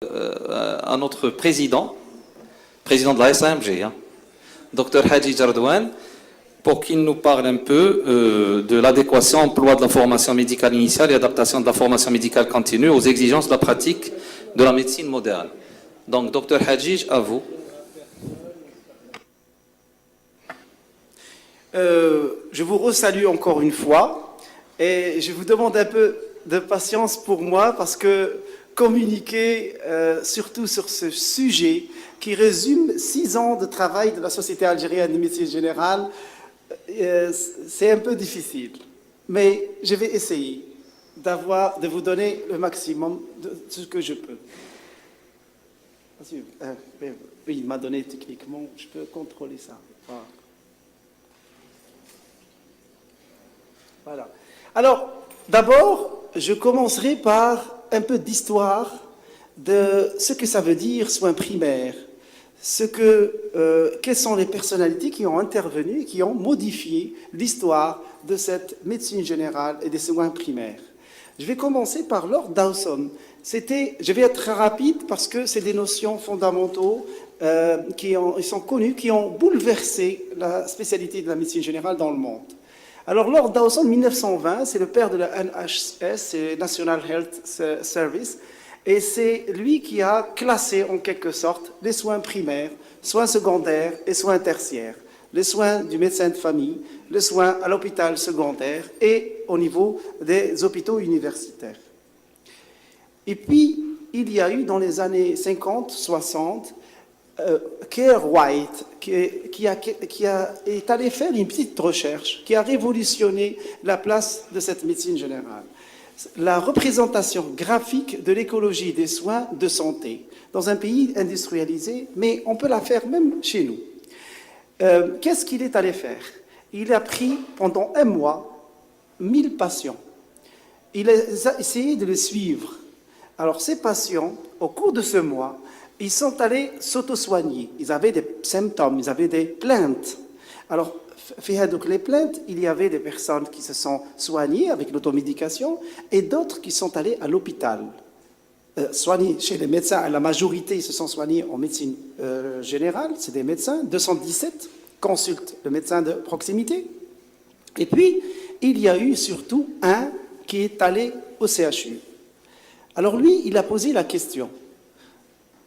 à notre président de la SAMG, hein, Dr Hadji Jardouane, pour qu'il nous parle un peu de l'adéquation emploi de la formation médicale initiale et adaptation de la formation médicale continue aux exigences de la pratique de la médecine moderne. Donc, Dr Hadji, à vous. Je vous resalue encore une fois et je vous demande un peu de patience pour moi parce que communiquer surtout sur ce sujet qui résume 6 ans de travail de la Société algérienne de médecine générale, c'est un peu difficile. Mais je vais essayer de vous donner le maximum de ce que je peux. Oui, il m'a donné techniquement, je peux contrôler ça. Voilà. Alors, d'abord, je commencerai par un peu d'histoire de ce que ça veut dire soins primaires, quelles sont les personnalités qui ont intervenu, qui ont modifié l'histoire de cette médecine générale et des soins primaires. Je vais commencer par Lord Dawson. Je vais être très rapide parce que c'est des notions fondamentaux ils sont connus, qui ont bouleversé la spécialité de la médecine générale dans le monde. Alors, Lord Dawson, 1920, c'est le père de la NHS, c'est National Health Service, et c'est lui qui a classé en quelque sorte les soins primaires, soins secondaires et soins tertiaires, les soins du médecin de famille, les soins à l'hôpital secondaire et au niveau des hôpitaux universitaires. Et puis, il y a eu dans les années 50-60, Kerr White, qui est allé faire une petite recherche, qui a révolutionné la place de cette médecine générale. La représentation graphique de l'écologie des soins de santé dans un pays industrialisé, mais on peut la faire même chez nous. Qu'est-ce qu'il est allé faire? Il a pris pendant 1 mois 1000 patients. Il a essayé de les suivre. Alors ces patients, au cours de ce mois, ils sont allés s'auto-soigner. Ils avaient des symptômes, ils avaient des plaintes. Alors, donc les plaintes, il y avait des personnes qui se sont soignées avec l'automédication et d'autres qui sont allées à l'hôpital. Soignés chez les médecins, la majorité ils se sont soignés en médecine générale, c'est des médecins. 217 consultent le médecin de proximité. Et puis, il y a eu surtout un qui est allé au CHU. Alors lui, il a posé la question.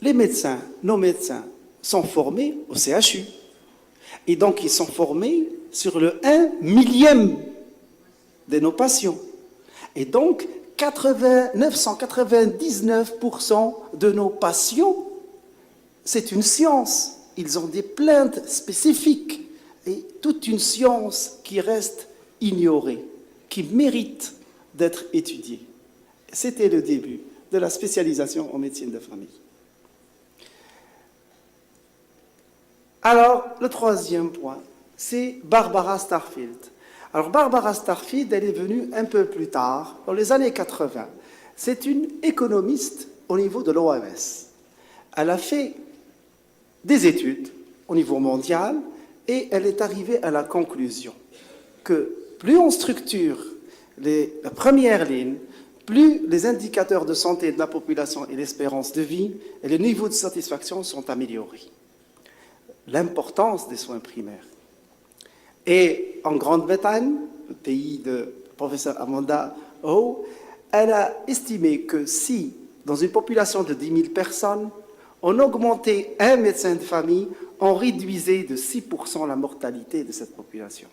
Les médecins, nos médecins, sont formés au CHU. Et donc, ils sont formés sur le 1 millième de nos patients. Et donc, 999% de nos patients, c'est une science. Ils ont des plaintes spécifiques. Et toute une science qui reste ignorée, qui mérite d'être étudiée. C'était le début de la spécialisation en médecine de famille. Alors, le troisième point, c'est Barbara Starfield. Alors, Barbara Starfield, elle est venue un peu plus tard, dans les années 80. C'est une économiste au niveau de l'OMS. Elle a fait des études au niveau mondial et elle est arrivée à la conclusion que plus on structure la première ligne, plus les indicateurs de santé de la population et l'espérance de vie et le niveau de satisfaction sont améliorés. L'importance des soins primaires. Et en Grande-Bretagne, le pays de professeur Amanda Howe, elle a estimé que si, dans une population de 10 000 personnes, on augmentait un médecin de famille, on réduisait de 6% la mortalité de cette population.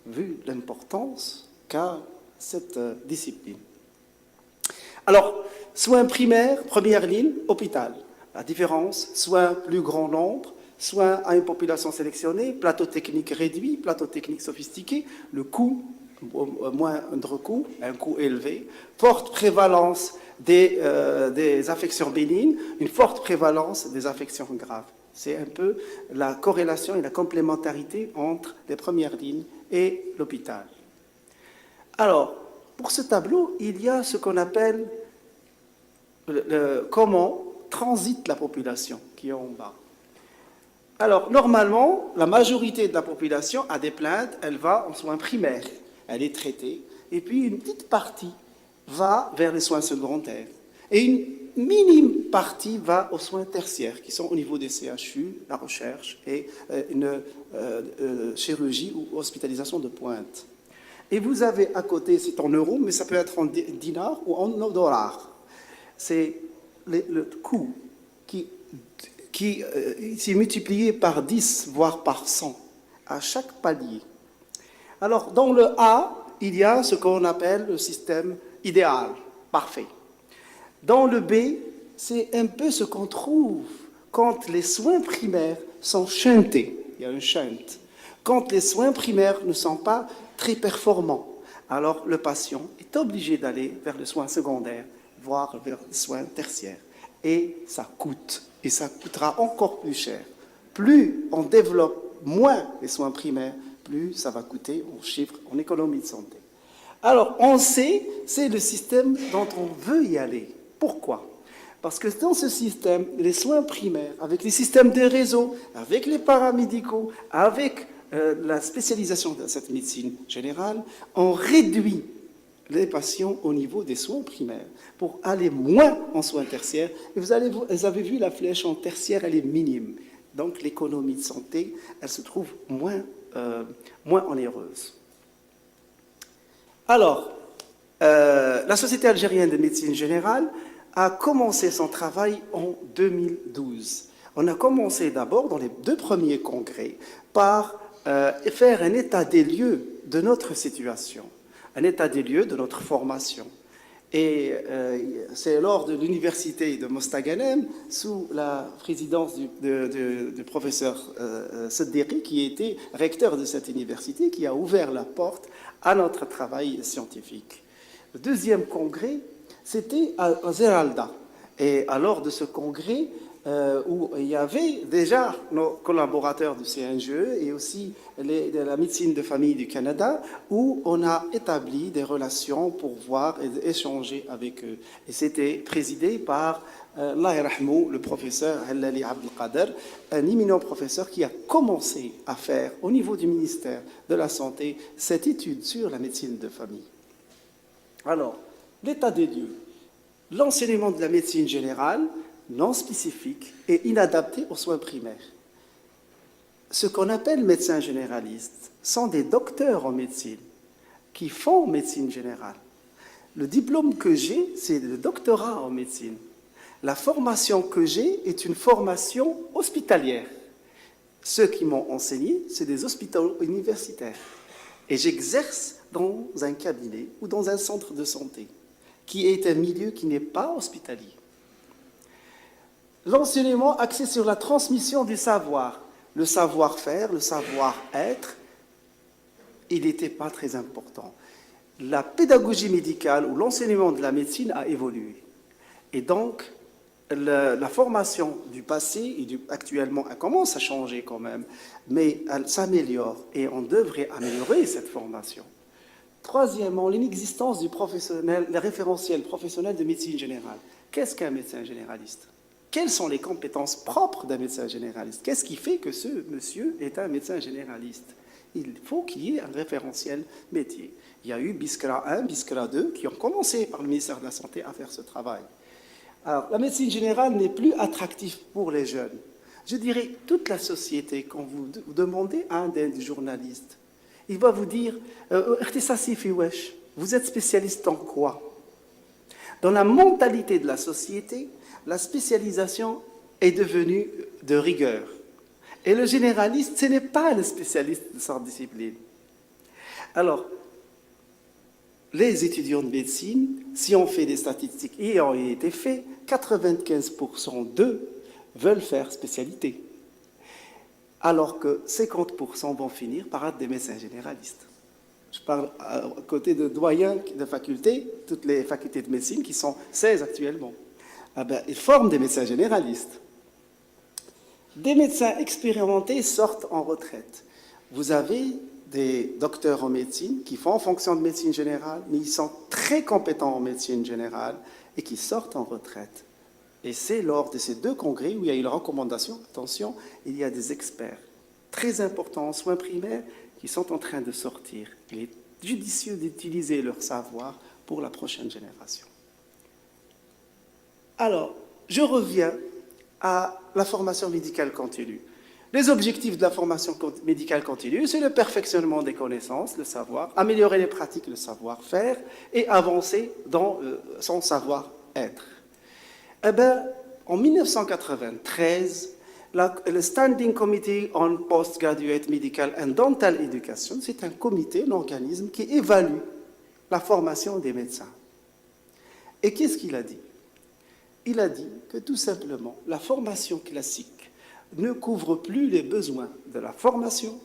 Vu l'importance qu'a cette discipline. Alors, soins primaires, première ligne, hôpital. La différence, soins plus grand nombre, soins à une population sélectionnée, plateau technique réduit, plateau technique sophistiqué, le coût, moindre coût, un coût élevé, forte prévalence des affections bénignes, une forte prévalence des affections graves. C'est un peu la corrélation et la complémentarité entre les premières lignes et l'hôpital. Alors, pour ce tableau, il y a ce qu'on appelle comment transite la population, qui est en bas. Alors, normalement, la majorité de la population a des plaintes, elle va en soins primaires, elle est traitée, et puis une petite partie va vers les soins secondaires. Et une minime partie va aux soins tertiaires, qui sont au niveau des CHU, la recherche et une chirurgie ou hospitalisation de pointe. Et vous avez à côté, c'est en euros, mais ça peut être en dinars ou en dollars. C'est le coût qui est multiplié par 10, voire par 100, à chaque palier. Alors, dans le A, il y a ce qu'on appelle le système idéal, parfait. Dans le B, c'est un peu ce qu'on trouve quand les soins primaires sont shuntés. Il y a un shunt. Quand les soins primaires ne sont pas très performants, alors le patient est obligé d'aller vers les soins secondaires, voire vers les soins tertiaires. Et ça coûte, et ça coûtera encore plus cher. Plus on développe moins les soins primaires, plus ça va coûter en chiffres, en économie de santé. Alors, on sait, c'est le système dont on veut y aller. Pourquoi? Parce que dans ce système, les soins primaires, avec les systèmes de réseau, avec les paramédicaux, avec la spécialisation de cette médecine générale, on réduit les patients au niveau des soins primaires pour aller moins en soins tertiaires. Et vous avez vu, la flèche en tertiaire, elle est minime. Donc l'économie de santé, elle se trouve moins onéreuse. Alors, la Société algérienne de médecine générale a commencé son travail en 2012. On a commencé d'abord, dans les 2 premiers congrès, par faire un état des lieux de notre situation, un état des lieux de notre formation. Et c'est lors de l'université de Mostaganem, sous la présidence du professeur Sedderi, qui était recteur de cette université, qui a ouvert la porte à notre travail scientifique. Le 2e congrès, c'était à Zeralda. Et lors de ce congrès, où il y avait déjà nos collaborateurs du CNGE et aussi de la médecine de famille du Canada, où on a établi des relations pour voir et échanger avec eux. Et c'était présidé par Allah yarhamou, le professeur Hallali Abdelkader, un éminent professeur qui a commencé à faire au niveau du ministère de la Santé cette étude sur la médecine de famille. Alors, l'état des lieux, l'enseignement de la médecine générale, non spécifique et inadapté aux soins primaires. Ce qu'on appelle médecins généralistes sont des docteurs en médecine qui font médecine générale. Le diplôme que j'ai, c'est le doctorat en médecine. La formation que j'ai est une formation hospitalière. Ceux qui m'ont enseigné, c'est des hôpitaux universitaires. Et j'exerce dans un cabinet ou dans un centre de santé, qui est un milieu qui n'est pas hospitalier. L'enseignement axé sur la transmission du savoir, le savoir-faire, le savoir-être, il n'était pas très important. La pédagogie médicale ou l'enseignement de la médecine a évolué. Et donc, la formation du passé et actuellement, elle commence à changer quand même, mais elle s'améliore et on devrait améliorer cette formation. Troisièmement, l'inexistence du professionnel, le référentiel professionnel de médecine générale. Qu'est-ce qu'un médecin généraliste? Quelles sont les compétences propres d'un médecin généraliste? Qu'est-ce qui fait que ce monsieur est un médecin généraliste? Il faut qu'il y ait un référentiel métier. Il y a eu BISCRA 1, BISCRA 2 qui ont commencé par le ministère de la Santé à faire ce travail. Alors, la médecine générale n'est plus attractive pour les jeunes. Je dirais, toute la société, quand vous demandez à un des journalistes, il va vous dire « Vous êtes spécialiste en quoi ?» Dans la mentalité de la société, la spécialisation est devenue de rigueur. Et le généraliste, ce n'est pas le spécialiste de sa discipline. Alors, les étudiants de médecine, si on fait des statistiques ayant été faites, 95% d'eux veulent faire spécialité. Alors que 50% vont finir par être des médecins généralistes. Je parle à côté de doyens de facultés, toutes les facultés de médecine qui sont 16 actuellement. Ils forment des médecins généralistes. Des médecins expérimentés sortent en retraite. Vous avez des docteurs en médecine qui font en fonction de médecine générale, mais ils sont très compétents en médecine générale et qui sortent en retraite. Et c'est lors de ces 2 congrès où il y a eu la recommandation, attention, il y a des experts très importants en soins primaires qui sont en train de sortir. Il est judicieux d'utiliser leur savoir pour la prochaine génération. Alors, je reviens à la formation médicale continue. Les objectifs de la formation médicale continue, c'est le perfectionnement des connaissances, le savoir, améliorer les pratiques, le savoir-faire et avancer dans son savoir-être. Eh bien, en 1993, le Standing Committee on Postgraduate Medical and Dental Education, c'est un comité, un organisme qui évalue la formation des médecins. Et qu'est-ce qu'il a dit? Il a dit que tout simplement, la formation classique ne couvre plus les besoins de la formation,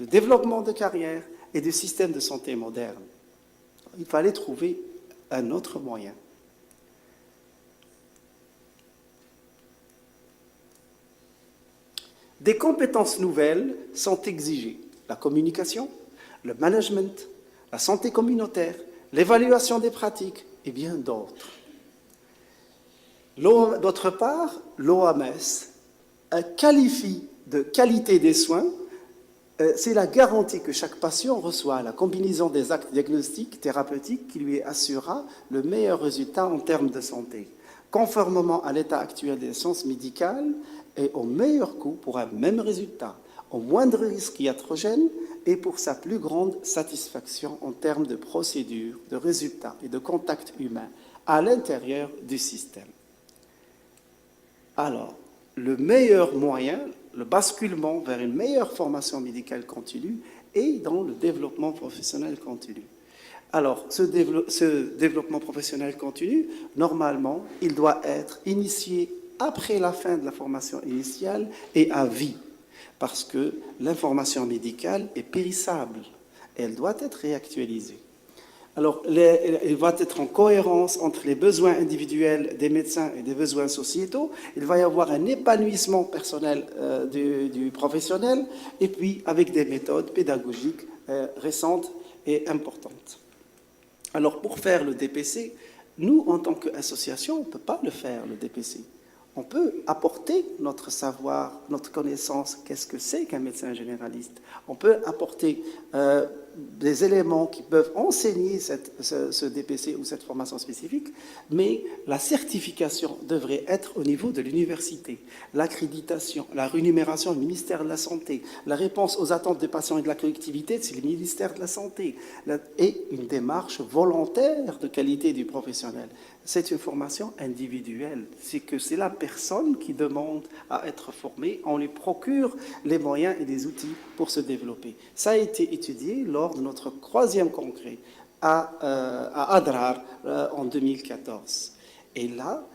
de développement de carrière et du système de santé moderne. Il fallait trouver un autre moyen. Des compétences nouvelles sont exigées. La communication, le management, la santé communautaire, l'évaluation des pratiques et bien d'autres. D'autre part, l'OMS qualifie de qualité des soins, c'est la garantie que chaque patient reçoit, la combinaison des actes diagnostiques, thérapeutiques qui lui assurera le meilleur résultat en termes de santé, conformément à l'état actuel des sciences médicales et au meilleur coût pour un même résultat, au moindre risque iatrogène et pour sa plus grande satisfaction en termes de procédures, de résultats et de contacts humains à l'intérieur du système. Alors, le meilleur moyen, le basculement vers une meilleure formation médicale continue est dans le développement professionnel continu. Alors, ce développement professionnel continu, normalement, il doit être initié après la fin de la formation initiale et à vie, parce que l'information médicale est périssable, elle doit être réactualisée. Alors, il va être en cohérence entre les besoins individuels des médecins et des besoins sociétaux. Il va y avoir un épanouissement personnel du professionnel, et puis avec des méthodes pédagogiques récentes et importantes. Alors, pour faire le DPC, nous, en tant qu'association, on ne peut pas le faire, le DPC. On peut apporter notre savoir, notre connaissance, qu'est-ce que c'est qu'un médecin généraliste. On peut apporter des éléments qui peuvent enseigner ce DPC ou cette formation spécifique, mais la certification devrait être au niveau de l'université. L'accréditation, la rémunération du ministère de la Santé, la réponse aux attentes des patients et de la collectivité, c'est le ministère de la Santé, et une démarche volontaire de qualité du professionnel. C'est une formation individuelle. C'est la personne qui demande à être formée. On lui procure les moyens et les outils pour se développer. Ça a été étudié lors de notre 3e congrès à Adrar en 2014. Et là,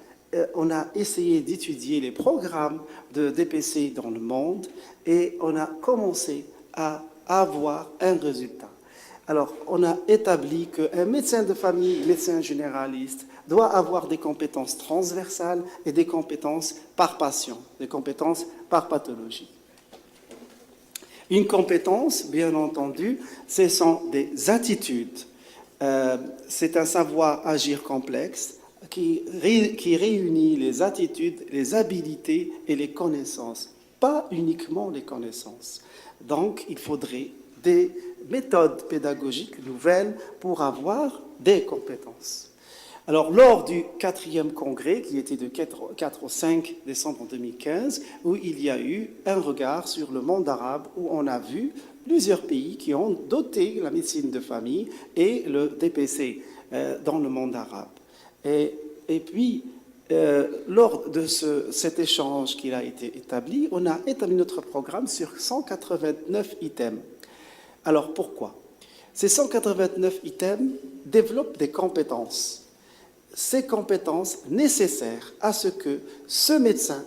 on a essayé d'étudier les programmes de DPC dans le monde et on a commencé à avoir un résultat. Alors, on a établi qu'un médecin de famille, médecin généraliste, doit avoir des compétences transversales et des compétences par patient, des compétences par pathologie. Une compétence, bien entendu, ce sont des attitudes. C'est un savoir-agir complexe qui réunit les attitudes, les habilités et les connaissances, pas uniquement les connaissances. Donc, il faudrait des méthodes pédagogiques nouvelles pour avoir des compétences. Alors, lors du 4e congrès, qui était de 4 au 5 décembre 2015, où il y a eu un regard sur le monde arabe, où on a vu plusieurs pays qui ont doté la médecine de famille et le DPC dans le monde arabe. Et puis, lors de cet échange qui a été établi, on a établi notre programme sur 189 items. Alors, pourquoi? Ces 189 items développent des compétences. Ces compétences nécessaires à ce que ce médecin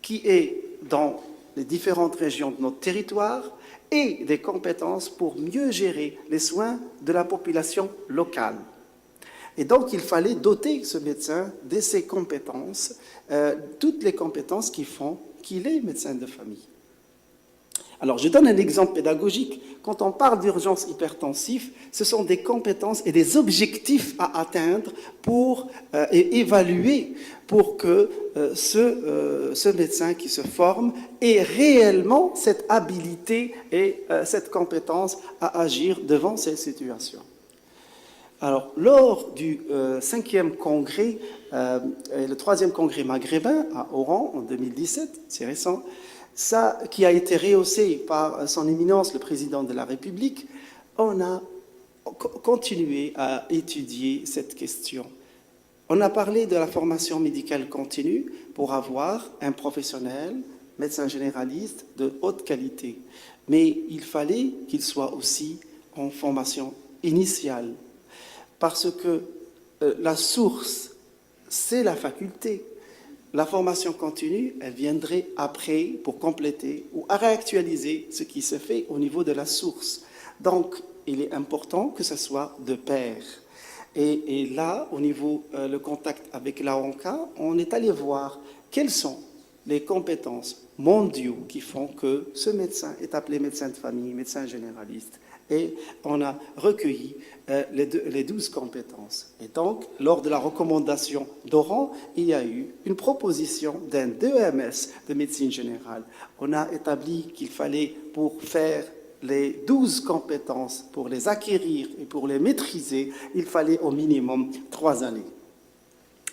qui est dans les différentes régions de notre territoire ait des compétences pour mieux gérer les soins de la population locale. Et donc, il fallait doter ce médecin de ces compétences, toutes les compétences qui font qu'il est médecin de famille. Alors, je donne un exemple pédagogique. Quand on parle d'urgence hypertensive, ce sont des compétences et des objectifs à atteindre pour évaluer pour que ce médecin qui se forme ait réellement cette habilité et cette compétence à agir devant ces situations. Alors, lors du 5e congrès, et le 3e congrès maghrébin à Oran en 2017, c'est récent, ça, qui a été rehaussé par son éminence, le président de la République, on a continué à étudier cette question. On a parlé de la formation médicale continue pour avoir un professionnel, médecin généraliste de haute qualité. Mais il fallait qu'il soit aussi en formation initiale, parce que la source, c'est la faculté. La formation continue, elle viendrait après pour compléter ou à réactualiser ce qui se fait au niveau de la source. Donc, il est important que ce soit de pair. Et là, au niveau le contact avec l'AONCA, on est allé voir quelles sont les compétences mondiaux qui font que ce médecin est appelé médecin de famille, médecin généraliste. Et on a recueilli les 12 compétences. Et donc, lors de la recommandation d'Oran, il y a eu une proposition d'un DEMS de médecine générale. On a établi qu'il fallait, pour faire les 12 compétences, pour les acquérir et pour les maîtriser, il fallait au minimum 3 années.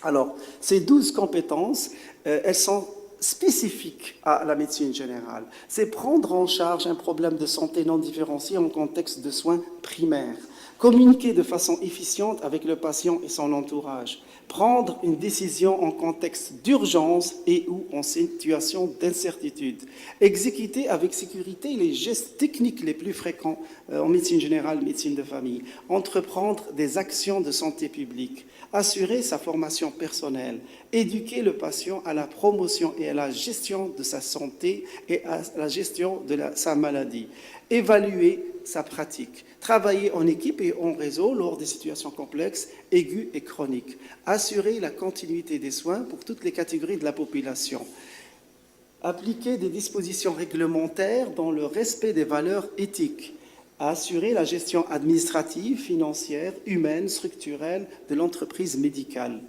Alors, ces 12 compétences, elles sont spécifiques à la médecine générale. C'est prendre en charge un problème de santé non différencié en contexte de soins primaires, communiquer de façon efficiente avec le patient et son entourage, prendre une décision en contexte d'urgence et ou en situation d'incertitude, exécuter avec sécurité les gestes techniques les plus fréquents en médecine générale, médecine de famille, entreprendre des actions de santé publique, assurer sa formation personnelle, éduquer le patient à la promotion et à la gestion de sa santé et à la gestion de sa maladie, évaluer sa pratique, travailler en équipe et en réseau lors des situations complexes, aiguës et chroniques, assurer la continuité des soins pour toutes les catégories de la population, appliquer des dispositions réglementaires dans le respect des valeurs éthiques, assurer la gestion administrative, financière, humaine, structurelle de l'entreprise médicale.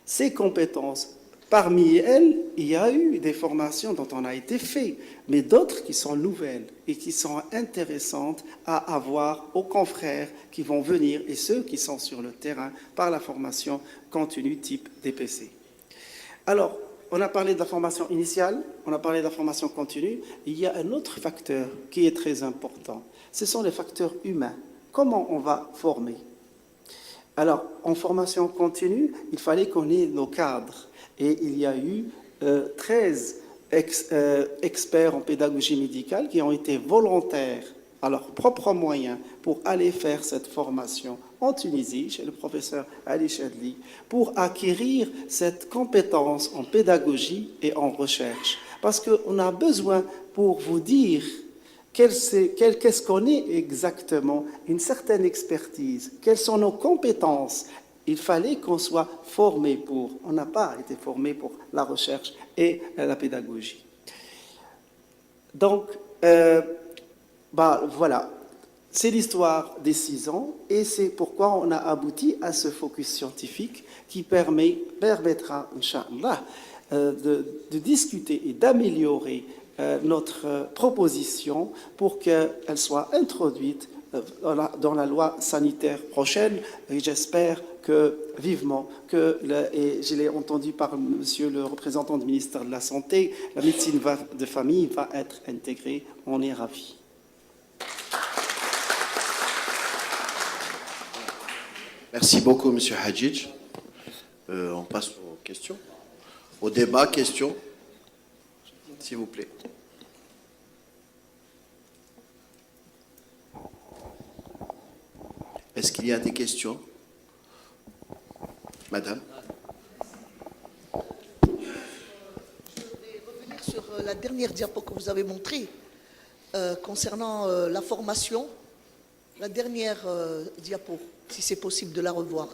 Ces compétences, parmi elles, il y a eu des formations dont on a été fait, mais d'autres qui sont nouvelles et qui sont intéressantes à avoir aux confrères qui vont venir et ceux qui sont sur le terrain par la formation continue type DPC. Alors, on a parlé de la formation initiale, on a parlé de la formation continue. Il y a un autre facteur qui est très important. Ce sont les facteurs humains. Comment on va former? Alors, en formation continue, il fallait qu'on ait nos cadres. Et il y a eu 13 experts en pédagogie médicale qui ont été volontaires à leurs propres moyens pour aller faire cette formation en Tunisie, chez le professeur Ali Chadli, pour acquérir cette compétence en pédagogie et en recherche. Parce qu'on a besoin, pour vous dire qu'est-ce qu'on est exactement, une certaine expertise, quelles sont nos compétences. Il fallait qu'on soit formé pour. On n'a pas été formé pour la recherche et la pédagogie. Donc, voilà. C'est l'histoire des 6 ans et c'est pourquoi on a abouti à ce focus scientifique qui permettra, Inch'Allah, de discuter et d'améliorer notre proposition pour qu'elle soit introduite dans la loi sanitaire prochaine. Et j'espère que, vivement, et je l'ai entendu par monsieur le représentant du ministère de la Santé, la médecine de famille va être intégrée. On est ravis. Merci beaucoup, M. Hadjidj. On passe aux questions. Au débat, questions, s'il vous plaît. Est-ce qu'il y a des questions? Madame. Je vais revenir sur la dernière diapo que vous avez montrée concernant la formation. La dernière diapo, si c'est possible de la revoir.